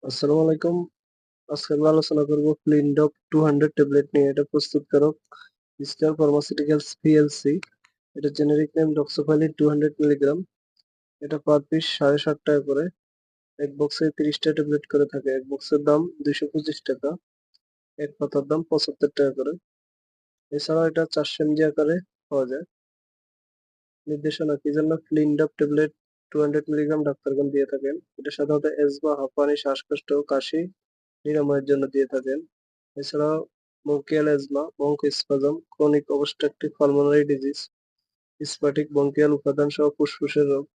আসসালামু আলাইকুম। আজকে আমরা আলোচনা করব ফ্লিনডপ 200 ট্যাবলেট নিয়ে। এটা প্রস্তুতকারক স্টার ফার্মাসিউটিক্যালস পিএলসি। এটা জেনেরিক নেম ডক্সোফাইলিন 200 মিলিগ্রাম। এটা পার পিস ৳7.৫ করে। এক বক্সে 30টা ট্যাবলেট করে থাকে। এক বক্সের দাম ৳225। এক পাতার দাম ৳75 করে। এছাড়াও এটা 400 এমজি আকারে পাওয়া যায়। নির্দেশনা কি জন্য ফ্লিনডপ ট্যাবলেট 200 মিলিগ্রাম ডাক্তারগণ দিয়ে থাকেন। এটা সাধারণত এজমা, হাঁপানি, শ্বাসকষ্ট ও কাশি নিরাময়ের জন্য দিয়ে থাকেন। এছাড়াও bronchial asthma, bronchospasm, chronic obstructive pulmonary disease, স্ফটিক ব্রঙ্কিয়াল উপাদান সহ ফুসফুসের রোগ।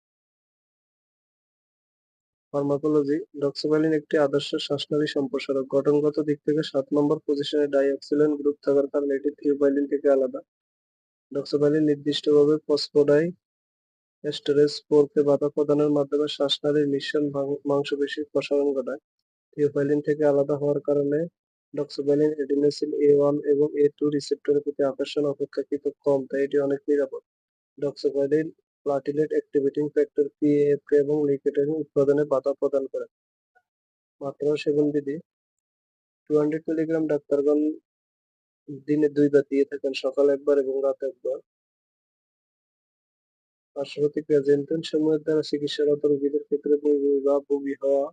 ফার্মাকোলজি ডক্সোভালিন একটি আদর্শ শ্বাসনালী সম্প্রসারক। গঠনগত দিক থেকে 7 নম্বর পজিশনে ডাইঅক্সিলেন গ্রুপ থাকার কারণে এটি থিওফাইলিন থেকে আলাদা। ডক্সোভালিন নির্দিষ্টভাবে ফসফোডাইএস্টারেজ 4 কে বাধা প্রদানের মাধ্যমে শ্বাসনালীর নিঃসরণ মাংসপেশির প্রসারণ ঘটায়। থিওফাইলিন থেকে আলাদা হওয়ার কারণে ডক্সোভালিন এডিনোসিন A1 এবং A2 রিসেপ্টরের প্রতি আকর্ষণ অপেক্ষাকৃত কম, তাই এটি অনেক নিরাপদ। ডক্সোভালিন প্লাটিলেট অ্যাক্টিভেটিং ফ্যাক্টর PAFK এবং লিউকোট্রাইন উৎপাদনে বাধা প্রদান করে। মাত্রা ও সেবন বিধি 200 মিলিগ্রাম ডাক্তারগণ দিনে 2 বার দিয়ে থাকেন, সকালে একবার এবং রাতে একবার। পার্শ্বপ্রতিক্রিয়া জেনটেন সমূহের দ্বারা চিকিৎসারত রোগীদের ক্ষেত্রে বমি বা বমি হওয়া,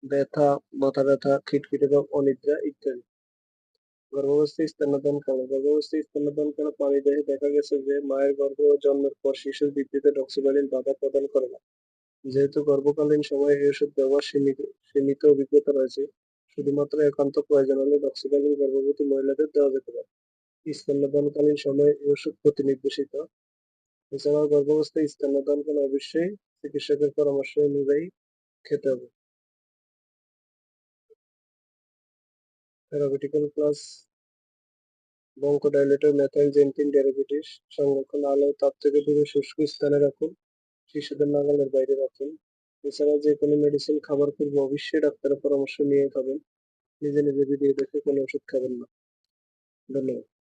ব্যথা, মাথা ব্যথা, খিটখিটে ভাব, অনিদ্রা ইত্যাদি। গর্ভাবস্থায় স্তন্যদানকালে স্তন্যদানকালে প্রাণীদেহে দেখা গেছে যে মায়ের গর্ভে ও জন্মের পর শিশুর বৃদ্ধিতে ডক্সোভালিন বাধা প্রদান করে না। যেহেতু গর্ভকালীন সময়ে এই ওষুধ ব্যবহার সীমিত অভিজ্ঞতা রয়েছে, শুধুমাত্র একান্ত প্রয়োজন হলে ডক্সোভালিন গর্ভবতী মহিলাদের দেওয়া যেতে পারে। স্তন্যদানকালীন সময়ে এই ওষুধ প্রতিনির্দেশিত। এছাড়াও গর্ভাবস্থায় স্তন্যদানকালে অবশ্যই চিকিৎসকের পরামর্শ অনুযায়ী খেতে হবে। থেরাপিউটিক্যাল ক্লাস ব্রঙ্কোডাইলেটর মেথিলজেনটিন ডায়াবেটিস সংরক্ষণ আলো তাপ থেকে দূরে শুষ্ক স্থানে রাখুন, শিশুদের নাগালের বাইরে রাখুন। এছাড়া যে কোনো মেডিসিন খাবার পূর্বে অবশ্যই ডাক্তারের পরামর্শ নিয়ে খাবেন। নিজে নিজে ভিডিও দেখে কোনো ওষুধ খাবেন না। ধন্যবাদ।